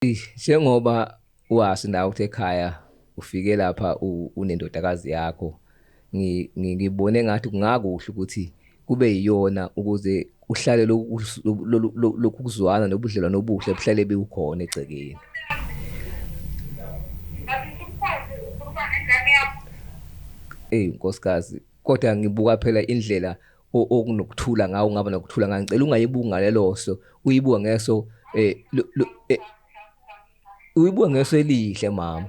Njengoba wazi nawe ukuthi ekhaya ufike lapha unendodakazi yakho, ngibone ngathi kungakuhle ukuthi kube yiyona ukuze uhlale lokhu kuzwana nobudlelwano obuhle buhlale bukhona egcekeni. Nkosikazi, kodwa ngibuka phela indlela okunokuthula ngawo, ungaba nokuthula ngayo. Ngicela ungayibuki ngalelo so, uyibuka ngeso uyibuka ngeso elihle mama.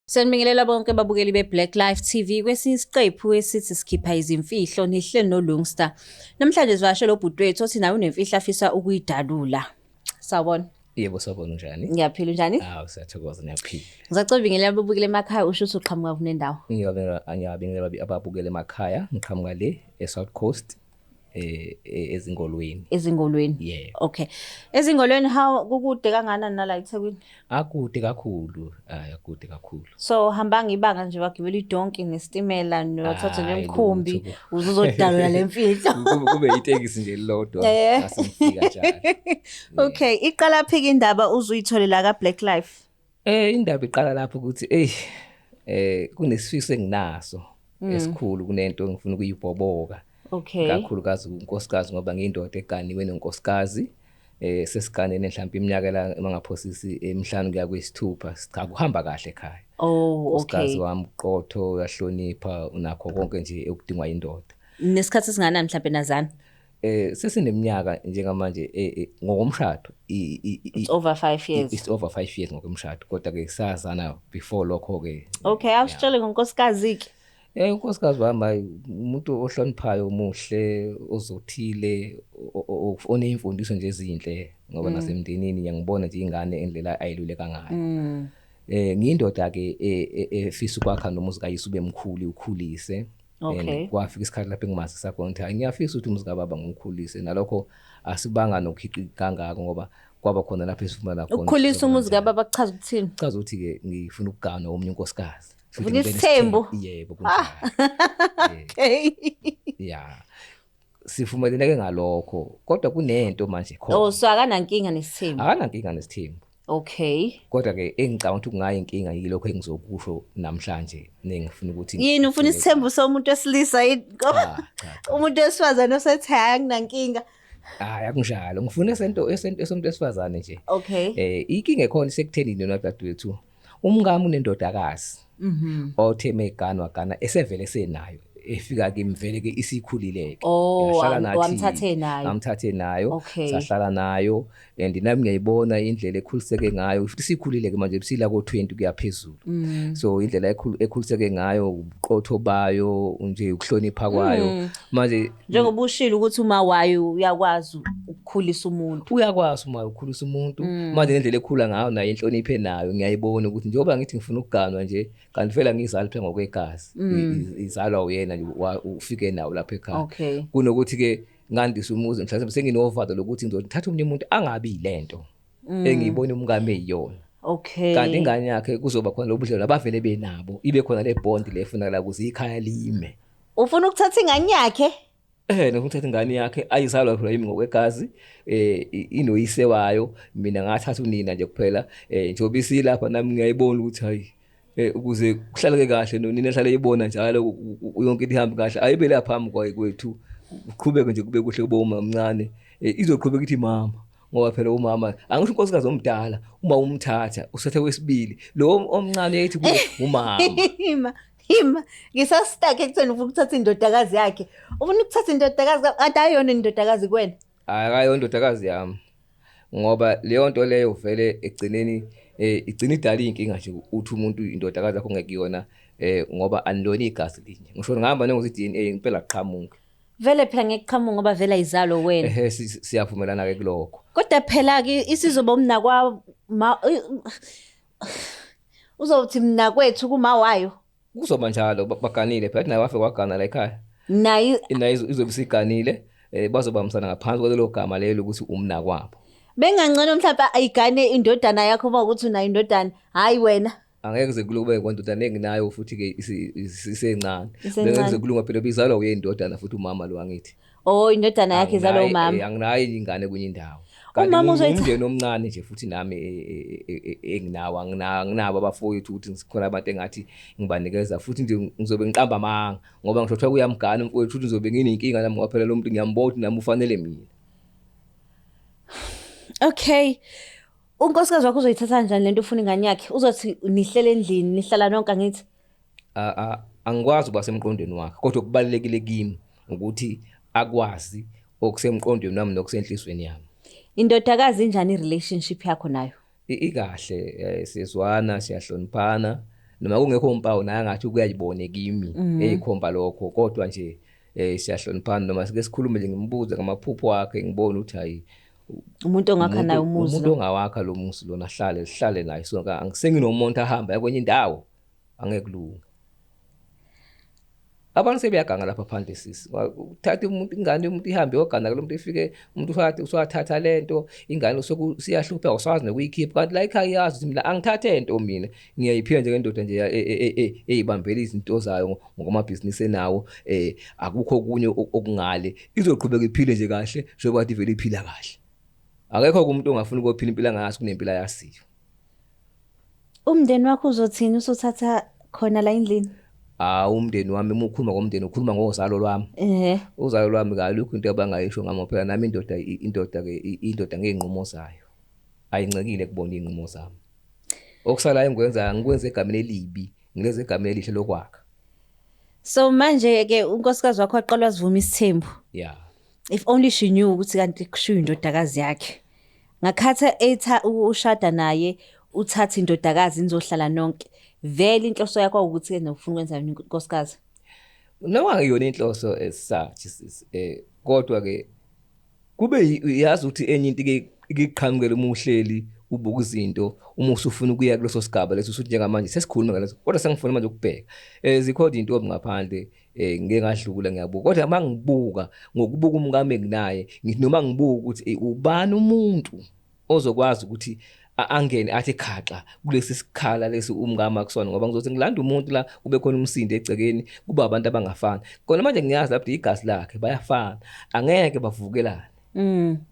Sanibingelela bonke babukeli beBlack Life TV kwesinye isiqephu esithi sikhipha izimfihlo nihleli noLungstar. Namhlanje sivashela ubhuti wethu othi nawe unemfihlo afisa ukuyidalula. Sawubona. Yebo, sawubona njani? Ngiyaphila njani? Siyathokoza, ngiyaphila. Ngizacela ubingelela ababukeli emakhaya usho ukuthi uqhamuka kunendawo. Ngiyabingelela ababukeli emakhaya, ngiqhamuka le eSouth Coast ezingolweni. Ezingolweni. Yeah. Okay. Ezingolweni kukude kangakanani nala eThekwini? Akude kakhulu, akude kakhulu. So hamba ngibanga nje wagibela idonki nesitimela nothatha nemkhumbi uzozodalula lemfihlo. Kube itekisi nje lilodwa asifika njalo. Okay, iqala phika indaba uzuyitholela kaBlack Life. Indaba iqala lapho ukuthi kunesifiso enginaso esikhulu kunento engifuna ukuyibhoboka. Okay. Kakhulukazi unkosikazi ngoba ngiyindoda eganiwe nenkosikazi. Sesiganene mhlawumbe iminyaka la mangaphosisi emihlanu kuya kwesithupha, cha kuhamba kahle ekhaya. Oh, okay. Unkosikazi wami uqotho, uyahlonipha, unakho konke nje ekudingwa indoda. Nesikhathi singanani mhlawumbe nazana? Sesineminyaka njengamanje ngokomshado It's over 5 years. It's over 5 years ngokomshado, kodwa ke sazana before lokho ke. Okay, awusitshele ngonkosikazi ke. Unkosikazi wami umuntu ohloniphayo, umuhle, ozothile, oneyimfundiso nje ezinhle ngoba nasemndenini ngiyangibona nje ingane endlela ayiluleka ngayo. Ngiyindoda ke efisa ukwakha nomuzi kayise ube mkhulu ukhulise. Okay. Kwafika isikhathi lapho engimazisa khona ukuthi ngiyafisa ukuthi umuzi kababa ngumkhulise, nalokho asibanga nokhiqi kangako ngoba kwaba khona lapho esifumana khona. Ukukhulisa umuzi kababa kuchaza ukuthini? Kuchaza ukuthi ke ngifuna ukugana omunye unkosikazi. Ufuna isithembu? Yebo, kunjalo. Okay. Yeah. Sivumelene ke ngalokho, kodwa kunento manje khona. Oh, so akanankinga nesithembu? Akanankinga nesithembu. Okay. Kodwa ke engicabanga ukuthi kungayi inkinga yilokho engizokusho namhlanje nengifuna ukuthi yini ufuna isithembu somuntu wesilisa umuntu wesifazane osethi hayi akunankinga? Akunjalo, ngifuna esomuntu wesifazane nje. Okay. Inkinga ekhona sekutheni nina dadewethu. Umngami unendodakazi. Othe meganwa gana esevele senayo. Efika ke imvele ke isikhulileke. Yahlala nathi. Wamthathe nayo. Amthathe nayo. Sahlala nayo and nami ngiyayibona indlela ekhuliseke ngayo. Futhi sikhulileke manje bisila ko20 kuyaphezulu. So indlela ekhuliseke ngayo, ubuqotho bayo, nje ukuhlonipha kwayo. Manje njengoba ushilo ukuthi uma wayo uyakwazi ukukhulisa umuntu. Uyakwazi uma ukhulisa umuntu. Manje indlela ekhula ngayo nayo inhloniphe nayo ngiyayibona ukuthi njengoba ngithi ngifuna ukuganwa nje kanti phela ngizali phe ngokwegazi. Izalwa uyena nje ufike nawo lapha ekhaya. Kunokuthi ke ngandisa umuzi mhlawumbe senginovado lokuthi ngizothatha umunye umuntu angabi lento engiyibona umngame eyiyona. Okay. Kanti ingane yakhe kuzoba khona lobudlelwano abavele benabo, ibe khona le bond le efuna la kuze ikhaya lime. Ufuna ukuthatha ingane yakhe? Nokuthatha ingane yakhe ayizalwa phela yimi ngokwegazi, inoyise wayo, mina ngathatha unina nje kuphela, njengoba isilapha nami ngiyayibona ukuthi hayi ukuze kuhlaleke kahle nonina ehlale eyibona njalo yonke into ihamba kahle ayibe lapha phambi kwethu, uqhubeke nje kube kuhle kube uma omncane, izoqhubeka ithi mama ngoba phela umama angisho unkosikazi omdala uma umthatha usathe wesibili lo omncane yayithi kuye umama. Hima ngisastake ekutheni ufuna ukuthatha indodakazi yakhe. Ufuna ukuthatha indodakazi kanti ayona indodakazi kuwena? Akayo indodakazi yami. Ngoba leyo nto leyo vele egcineni igcina idala inkinga nje uthi umuntu indodakazi yakho ngekuyona ngoba anilona igazi linye. Ngisho ngihamba nengokuthi DNA impela qhamuke. Vele phela ngekuqhamuka ngoba vele ayizalo wena. Siyavumelana ke kuloko. Kodwa phela ke isizoba umna kwa Uzothi mina kwethu kuma wayo. Kuzoba njalo baganile phela naye wafe kwagana la ekhaya. Nayi Izobe siganile bazobambisana ngaphansi kwalelo gama lelo ukuthi umna kwabo. bengangcono mhlawumbe ayigane indodana yakho uma ukuthi una indodana, hayi wena. Angeke kuze kulube kwandodana enginayo futhi ke isencane. Isencane. Bengeke kuze kulunga phela bizalwa uyindodana futhi umama lo wangithi. Oh indodana yakhe izalo umama. Anginayo ingane kwenye indawo. Umama uzoyithi umndeni omncane nje futhi nami enginawo anginabo abafowethu ukuthi sikhona abantu engathi ngibanikeza futhi nje ngizobe ngiqamba amanga ngoba ngisho kuthiwa kuyamgana mfowethu futhi ngizobe nginenkinga nami ngoba phela lo muntu ngiyambona nami ufanele mina. Okay. Unkosikazi wakho uzoyithatha kanjani lento ufuna ingane yakhe? Uzothi nihlele endlini, nihlala nonke angithi? Angikwazi ukuba semqondweni wakhe kodwa kubalekile kimi ukuthi akwazi okusemqondweni nami nokusenhlizweni yami. Indodakazi injani irelationship yakho nayo? Ikahle sizwana siyahloniphana noma kungekho umpawu naye ngathi kuyayibone kimi eyikhomba lokho kodwa nje siyahloniphana noma sike sikhulume nje ngimbuze ngamaphupho akhe ngibone ukuthi hayi umuntu ongakha naye umuzi. Umuntu ongawakha lo muzi lona sihlale naye so angisenginomuntu ahamba kwenye indawo angeke kulunga. Abantu sebeyaganga lapha phandle sisi. Uthatha umuntu ingane umuntu ihambe yogana lo muntu ifike umuntu usathatha lento ingane siyahlupha awusazi nokuyikhipha kanti la ekhaya yazi ukuthi mina angithathe into mina ngiyayiphiwa nje ngendoda nje eyibambela izinto zayo ngokwamabhizinisi enawo akukho kunye okungale izoqhubeka iphile nje kahle njengoba kade ivele iphila kahle. Akekho umuntu ongafuna ukuphila impilo ngazi kunempilo yasiyo. Umndeni wakho uzothini usothatha khona la endlini? Umndeni wami uma ukhuluma ngomndeni ukhuluma ngozalo lwami. Uzalo lwami kalukho into abangayisho ngami phela nami indoda ngeenqumo zayo. Ayincekile kubona inqumo zami. Okusalayo ngikwenza egameni elibi, ngileze egameni elihle lokwakha. So manje ke unkosikazi wakho waqalwa sivuma isithembu. Yeah. If only she knew ukuthi kanti kushiya indodakazi yakhe. Ngakhatha ushada naye uthatha indodakazi nizohlala nonke. Vele inhloso yakho ukuthi nofuna ukwenza inkosikazi. Noma ngiyona inhloso such kodwa ke kube yazi ukuthi enye into ikiqhamukela uma uhleli ubuka izinto uma usufuna ukuya kuleso sigaba leso usuthi njengamanje sesikhuluma ngaleso kodwa sengifuna manje ukubheka zikhona into ngaphandle ngeke ngadlula ngiyabuka kodwa mangibuka ngokubuka umkami enginaye ngithi noma ngibuka ukuthi ubani umuntu ozokwazi ukuthi angene athi khaxa kulesi sikhala lesi umkami akusona ngoba ngizothi ngilanda umuntu la kube khona umsindo egcekeni kuba abantu abangafani khona manje ngiyazi lapho igazi lakhe bayafana angeke bavukelane.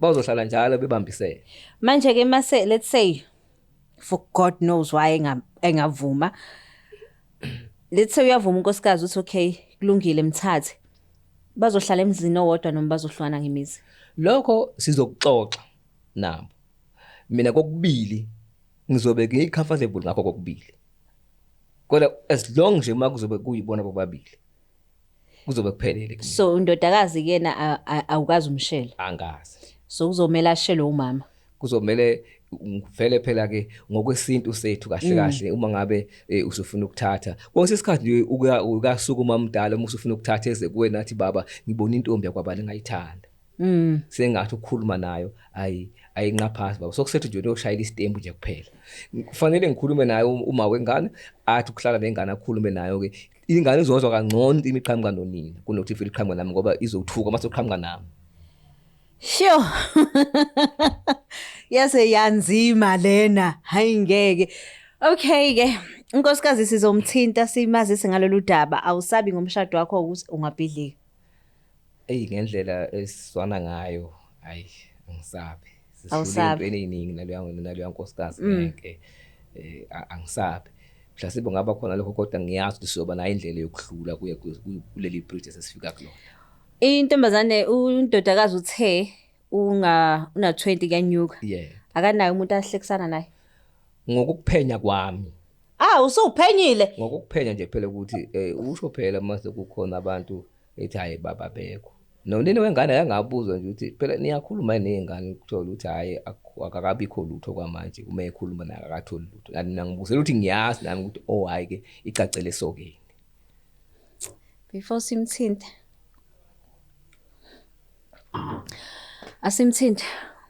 Bazohlala njalo bebambisene. Manje ke mase let's say for God knows why engavuma. Let's say uyavuma unkosikazi uthi okay kulungile mthathe. Bazohlala emzini owodwa noma bazohlwana ngemizi. Lokho sizokuxoxa nabo. Mina kokubili ngizobe ngicomfortable ngakho kokubili. Kodwa as long nje makuzobe kuyibona bobabili. Kuzobe kuphelele. So indodakazi kena awukazi umshele. Angazi. So uzomela ashele umama. Kuzomela vele phela ke ngokwesintu sethu kahle kahle uma ngabe usufuna ukuthatha. Konke isikhathi nje ukasuka uma umdala uma usufuna ukuthatha eze kuwena athi baba ngibona intombi yakwabani ngayithanda. Sengathi ukukhuluma nayo ayinqaphasi baba sokusethu nje uyoshayela istembu nje kuphela. Kufanele ngikhulume naye uma wengane athi ukuhlala nengane akhulume nayo ke ingane izozwa kangcono imiqhamuka nonina kunokuthi ifile iqhamuka nami ngoba izothuka mase uqhamuka nami. Sure. Yase yanzima lena hayi ngeke. Okay ke unkosikazi sizomthinta simazise ngalolu daba awusabi ngomshado wakho ukuthi ungabhidlika. Ngendlela esizwana ngayo hayi angisabi. Awusabi Eningi naleyo nkosikazi ngeke angisabi. Mhlawumbe ngaba khona lokho kodwa ngiyazi ukuthi sizoba nayo indlela yokudlula kuye kuleli bridge esifika kulona. Intombazane undodakazi uthe una 20 kanyuka. Yeah. Akanayo umuntu ahlekisana naye. Ngokukuphenya kwami. Usuphenyile. Ngokukuphenya nje phela ukuthi usho phela mase kukhona abantu ethi hayi baba bekho. Nonini wengane yangabuza nje ukuthi phela niyakhuluma nezingane ukuthola ukuthi hayi akakabikho lutho kwamanje uma ekhuluma naye akatholi lutho. Mina ngibuzela ukuthi ngiyazi nami ukuthi oh hayi ke icacele sokeni. Before simthinte. Asimthinte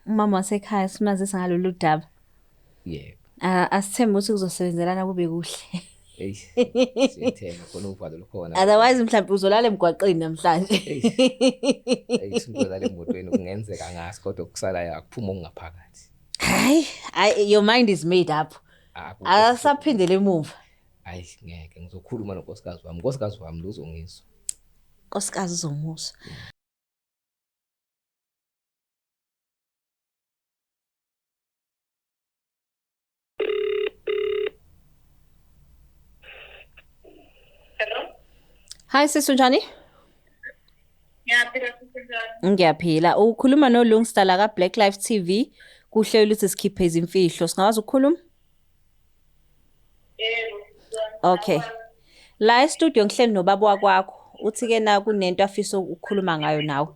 umama wasekhaya simazisa ngalolu daba. Yebo. Asithembe ukuthi kuzosebenzelana kube kuhle. Eyi, siyethemba khona uvalo lukhona. Otherwise mhlawumbe uzolala emgwaqeni namhlanje. Eyi, isinto zale emotweni kungenzeka ngazi kodwa kusalayo akuphuma okungaphakathi. Hayi, your mind is made up. Asaphindele emuva. Hayi, ngeke ngizokhuluma nonkosikazi wami. Unkosikazi wami luzongizwa. Nkosikazi uzomuzwa. Hi sisi njani? Ngiyaphila sisi. Ngiyaphila. Ukhuluma noLungster la ka Black Life TV. Kuhlelo ukuthi sikhiphe izimfihlo. Singawazi ukukhuluma? Yebo. Okay. La e-studio ngihleli nobaba wakwakho. Uthi ke na kunento afisa ukukhuluma ngayo nawe.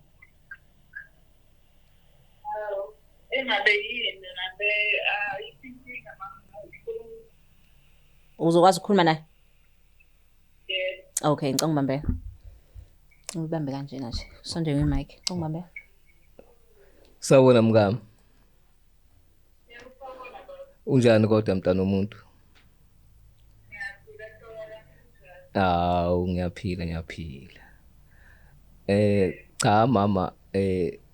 Engabe yini nabe isinkinga mama. Uzokwazi ukukhuluma naye? Yebo. Okay, ngicela ngibambe. Ngibambe kanjena nje. Sondele imic. Ngicela ngibambe. Sawubona mngami. Unjani kodwa mntana womuntu? Ngiyaphila. Cha mama,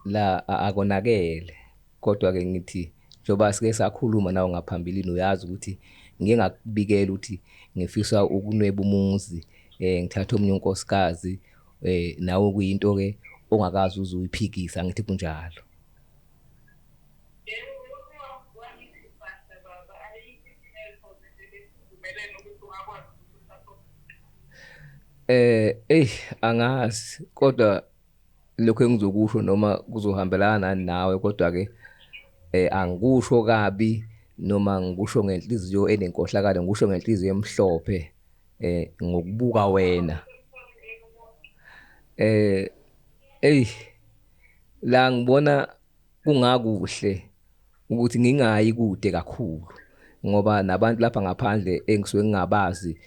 la akonakele. Kodwa ke ngithi njoba sike sakhuluma nawe ngaphambilini uyazi ukuthi ngike ngakubikela ukuthi ngifisa ukunweba umuzi, ngithatha omunye unkosikazi, nawe kuyinto ke ongakazi uzuyiphikisa ngithi kunjalo. Angazi kodwa lokho engizokusho noma kuzohambelana nawe kodwa ke angikusho kabi noma ngikusho ngenhliziyo enenkohlakalo, ngikusho ngenhliziyo emhlophe ngokubuka wena. La ngibona kungakuhle ukuthi ngingayi kude kakhulu ngoba nabantu lapha ngaphandle engisuke ngingabazi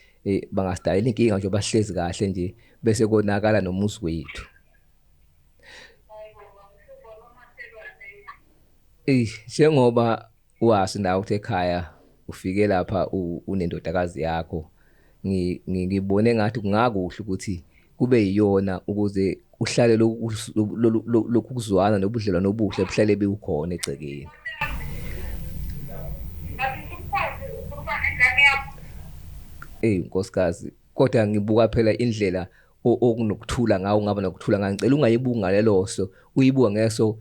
bangasidayela inkinga nje bahlezi kahle nje bese konakala nomuzi wethu. Njengoba wazi nawe ukuthi ekhaya ufike lapha unendodakazi yakho, ngibone ngathi kungakuhle ukuthi kube yiyona ukuze uhlale lokhu kuzwana nobudlelwano obuhle buhlale bukhona egcekeni. Nkosikazi, kodwa ngibuka phela indlela okunokuthula ngawo, ngaba nokuthula ngayo. Ngicela ungayibuki ngaleloso, uyibuka ngeso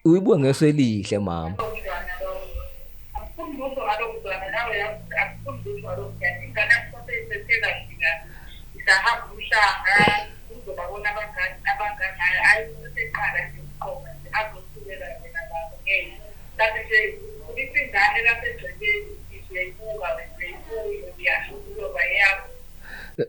uyibuka ngeso elihle mama.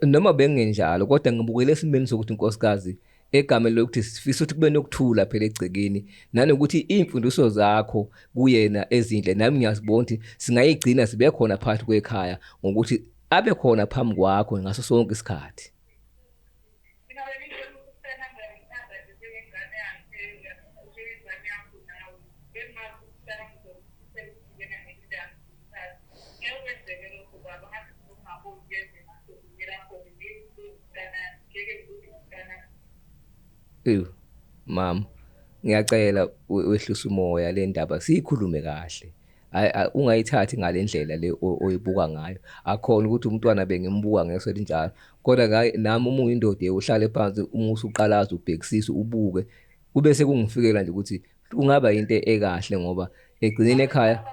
Noma bengenjalo kodwa ngibukele esimeni sokuthi unkosikazi egameni lokuthi sifisa ukuthi kube nokuthula phela egcekeni, nanokuthi imfundiso zakho kuyena ezinhle nami ngiyazibona ukuthi singayigcina sibe khona phakathi kwekhaya ngokuthi abe khona phambi kwakho ngaso sonke isikhathi. Mama, ngiyacela wehlisa umoya, le ndaba siyikhulume kahle. Ungayithathi ngalendlela le oyibuka ngayo. Akhona ukuthi umntwana bengimbuka ngeso elinjalo. Kodwa nami uma uyindoda uhlale phansi uma usuqalaza ubhekisisa ubuke kube sekungifikela nje ukuthi kungaba into ekahle ngoba egcineni ekhaya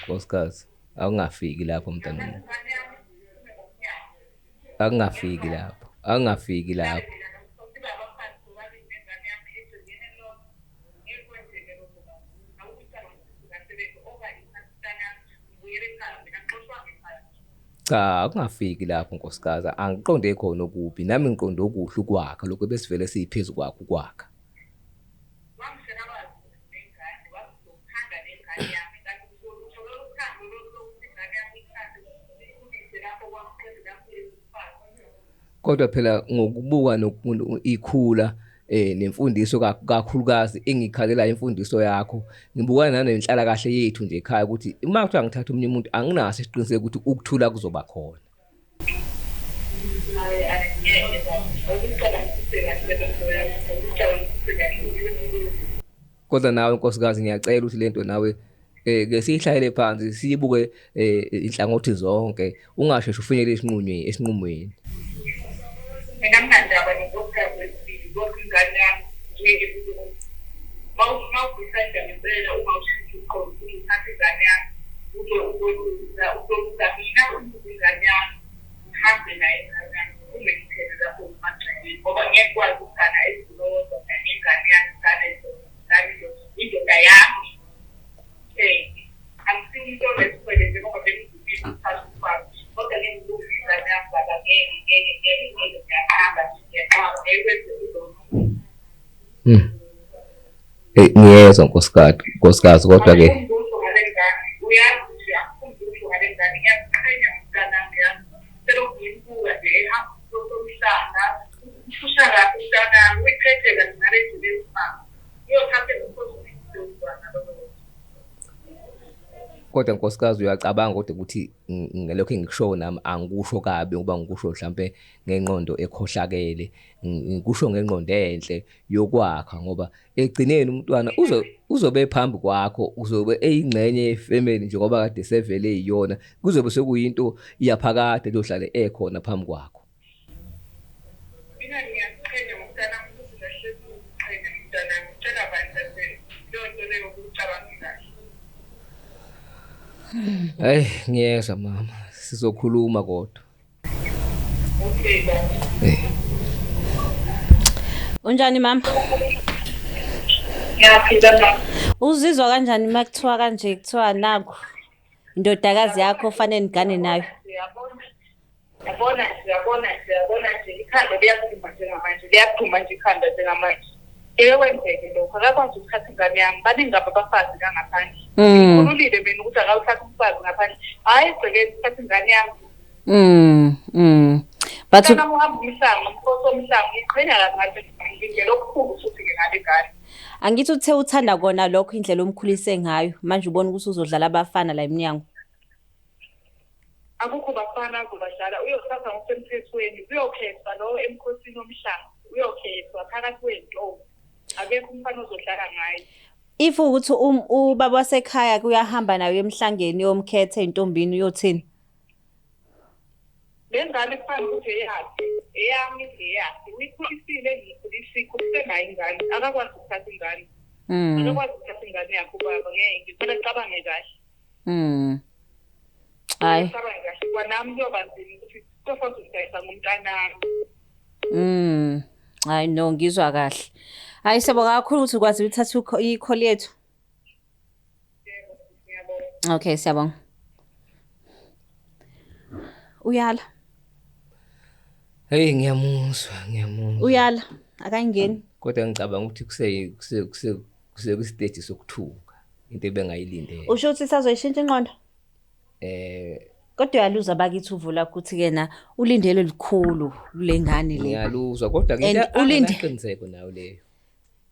nkosikazi, awungafiki lapho mntana wami. Angafiki lapho. Cha, kungafiki lapho nkosikazi, angiqonde khona okubi, nami ngiqonde okuhle ukwakha lokho besivele siyiphezu kwakho ukwakha. Wangishela kwazi nengane, wazokuthanda nengane yami, kanti uthola uthando lokuthi ingane yami ithande, ikhulise lapho kwakuqeda lapho yezifana. Kodwa phela ngokubuka ikhula nemfundiso kakhulukazi engikhalela imfundiso yakho, ngibuka nanenhlalakahle yethu nje ekhaya ukuthi uma kuthiwa ngithatha omunye umuntu anginaso isiqiniseko ukuthi ukuthula kuzoba khona. Kodwa nawe nkosikazi ngiyacela ukuthi lento nawe ke sihlayele phansi siyibuke inhlangothi zonke, ungasheshi ufinyele esinqumweni. Mina mnandaba nokukhaya wesibili, kodwa ingane yami ngeke mawubuyisa ngempela uma ushintsha uqondo ukuthi uthathe ingane yami uzoluza mina ingane yami uhambe naye ingane yami ume ngithele lapho kumagxeni ngoba ngeke kwazi ukugana ezilodwa ingane yami indoda yami angisiyo umuntu onesikwele njengoba bengizibile ukuthatha umfazi kodwa ngengilungisa ingane yami baba ngeke ngiyahamba ngiyaqala ekwenze Ngiyezwa nkosikazi kodwa ke kodwa nkosikazi uyacabanga kodwa ukuthi ngelokho engikusho nami angikusho kabi ngoba ngikusho mhlambe ngengqondo ekhohlakele, ngikusho ngengqondo enhle yokwakha ngoba egcineni umntwana uzobe phambi kwakho, uzobe eyingxenye yefamily njengoba kade sevele eyiyona, kuzobe sekuyinto iyaphakade lohlale ekhona phambi kwakho. Mina ngiyakuqhenya ngomntana ukuthi lahlezi ukuqhenya umntana ngitshela abantu lonto leyo ukucabanga kahle. Hayi ngiyezwa mama, sizokhuluma kodwa. Okay baba. Unjani mama? Ngiyaphila mama. Uzizwa kanjani makuthiwa kanje kuthiwa naku indodakazi yakho fanele nigane nayo? Siyabona nje ikhanda liyaphuma njengamanje, liyaphuma nje ikhanda njengamanje. Ngeke kwenzeke lokho, akakwazi ukuthatha ingane yami, baningi abafazi kangaphandle. Ngikhululile mina ukuthi akawuthatha umfazi ngaphandle, hhayi egcekeni uthatha ingane yami. But Kana muhamba umhlangu, umkhosi womhlangu, ngiqhenya kazi ngathi ngilindele okukhulu futhi-ke ngale ngane. angithi uthe uthanda kona lokho indlela omkhulise ngayo, manje ubona ukuthi uzodlala abafana la eminyango. Akukho bafana kuzobadlala, uyothatha ngokusemthethweni, uyokhethwa lo emkhosini womhlangu, uyokhethwa phakathi kwey'ntombi. Akekho umfana ozodlala ngayo. If ukuthi ubaba wasekhaya kuyahamba nayo emhlangeni yomkhethe ey'ntombini uyothini? Le ngane kufanele ukuthi eyami ngeyakhe, uyikhulisile ngiyikhulisile nayo ingane, akakwazi ukuthatha ingane. Akakwazi ukuthatha ingane yakho ubaba, ngeke kumele cabange kahle. Hayi. Cabange kahle, kwanami kuyoba nzima ukuthi kuyofanele ngidayisa ngomntanami. Hayi no, ngizwa kahle. Hayi siyabonga kakhulu ukuthi ukwazi ukuthatha i-call yethu. Ngiyabonga. Okay, siyabonga. Uyala. Hey ngiyamuzwa. Uyala, akangeni. Kodwa ngicabanga ukuthi kuse-stage sokuthuka, into ebengayilindele. Usho ukuthi sazoyishintsha ingqondo? Kodwa uyaluza bakithi uvula ukuthi kena ulindele likhulu kule ngane le. Ngiyaluzwa kodwa ngiqiniseko nayo leyo.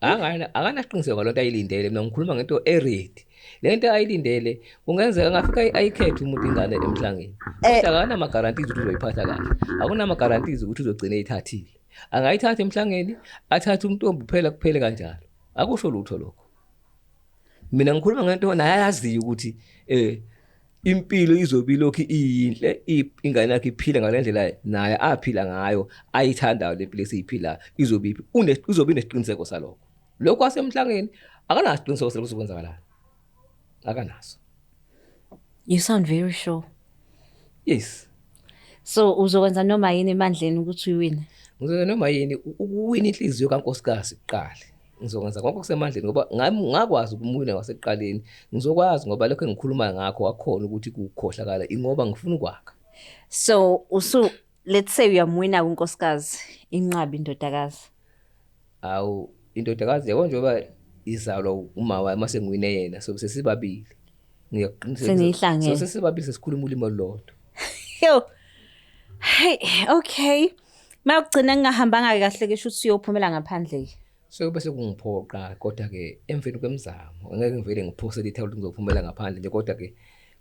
Akanasiqiniseko ngalonto ayilindele, mina ngikhuluma ngento e-ready. Lento ayilindele kungenzeka ngafika ayikhethe umuntu ingane emhlangeni. Kodwa akanama guarantees ukuthi uzoyiphatha kahle. Akunama guarantees ukuthi uzogcina eyithathile. Angayithatha emhlangeni, athathe umntombi kuphele kanjalo. Akusho lutho lokho. Mina ngikhuluma ngento naye ayaziyo ukuthi impilo izobe lokhu iyinhle, ingane yakhe iphila ngalendlela naye aphila ngayo, ayithandayo le mpilo esiyiphilayo, izobe inesiqiniseko salokho. Lokho wasemhlangeni akanaso isiqiniseko salokho sokwenzakala. Akanaso. You sound very sure. Yes. So uzokwenza noma yini emandleni ukuthi uyiwine? Ngizokwenza noma yini ukuwina inhliziyo kaNkosikazi kuqala. Ngizokwenza konke okusemandleni ngoba ngakwazi ukumwina wasekuqaleni. Ngizokwazi ngoba lokho engikhuluma ngakho wakhona ukuthi kukhohlakala ingoba ngifuna ukwakha. So let's say uyamwina unkosikazi inqabi indodakazi. Awu indodakazi yabo njengoba izalwa uma waye mase ngiwine yena so sesibabili. Senihlangene. So sesibabili sesikhuluma ulimo lodwa. Yo. Hey, okay. Mawugcina ngahambanga kahle ke shothi uyophumela ngaphandle ke. So bese kungiphoqa kodwa ke emveni kwemizamo angeke ngivele ngiphose lithe ukuthi ngizophumela ngaphandle nje kodwa ke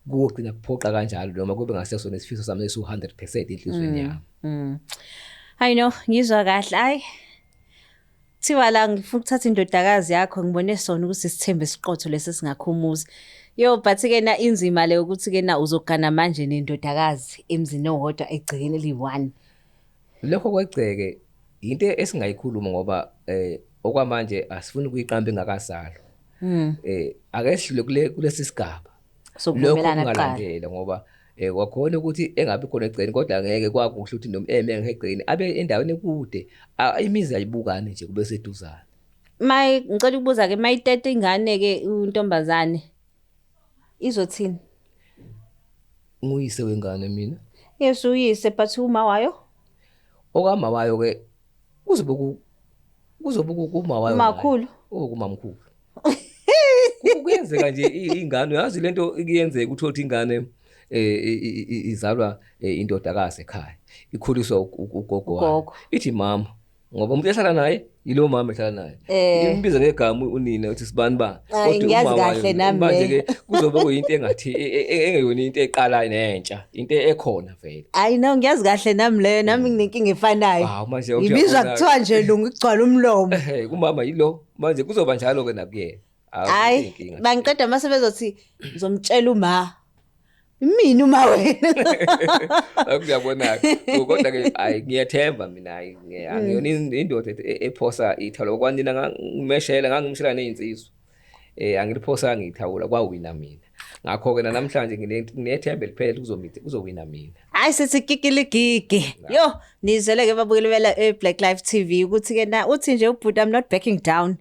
kugcina kuphoqa kanjalo noma kube ngaseso nesifiso sami lesu 100% enhlizweni yami. I know ngizwa kahle ay. Thiwa la ngifuna ukuthatha indodakazi yakho ngibone sona ukuthi sithembe siqotho lesi singakhumuza. Yo but ke na inzima le ukuthi ke na uzogana manje nendodakazi emzini owodwa egcekeni li1. Lokho kwegceke into esingayikhuluma ngoba okwamanje asifuni ukuyiqamba engakazalwa. Ake sidlule kulesi sigaba. Sokuvumelana kuqala ngoba kwakhona ukuthi engabe khona egcekeni kodwa ngeke kwakuhle ukuthi noma engegcekeni abe endaweni kude imizi ayibukane nje kube seduzana. Ngicela ukubuza ke mayitete ingane ke untombazane izothini? Nguyise wengane mina. Yes uyise but uma wayo? Okama wayo ke kuzobe kuma wayo. Makhulu. Kumamkhulu. Kuyenzeka nje ingane yazi lento ikuyenzeka uthola ukuthi ingane izalwa indodakazi ekhaya ikhuliswa ugogo wayo ithi mama ngoba umuntu ehlala naye yilo mama ehlala naye imbiza ngegama unina uthi sibani ba kodwa uma wayo manje ke kuzobe kuyinto engathi engeyona into eqala nentsha into ekhona vele. I know ngiyazi kahle nami leyo nami nginenkinga efanayo ibizwa kuthiwa nje lungu igcwala umlomo kumama yilo manje kuzoba njalo ke nakuyena. Hayi bangiqeda mase bezothi ngizomtshela uma mina uma wena akuyabona kodwa ke ngiyethemba mina angiyona indoda ephosa ithalo kwanina ngimeshela ngangimshela nezinsizwa angiliphosa ngithawula kwawina mina ngakho ke namhlanje nginethemba liphela kuzowina mina. Hayi sithi kikiligigi yo nizeleke babukeli bela Black Life TV ukuthi ke na uthi nje ubhuti I'm not backing down.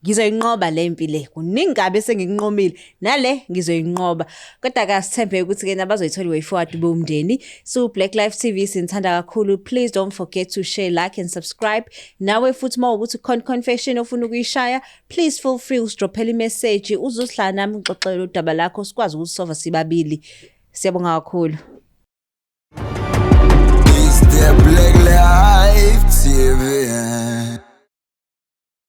Ngizoyinqoba lempi le kuningabe senginqomile nale ngizoyinqoba kodwa ke sithembe ukuthi ke nabazoyithola way forward bomndeni. So Black Life TV sinthanda kakhulu. Please don't forget to share, like and subscribe. Nawe futhi mawukuthi confession ofuna ukuyishaya please feel free usidrophela imessage uzohlala nami ngixoxele udaba lakho sikwazi ukusolve sibabili. Siyabonga kakhulu. Is the Black Life TV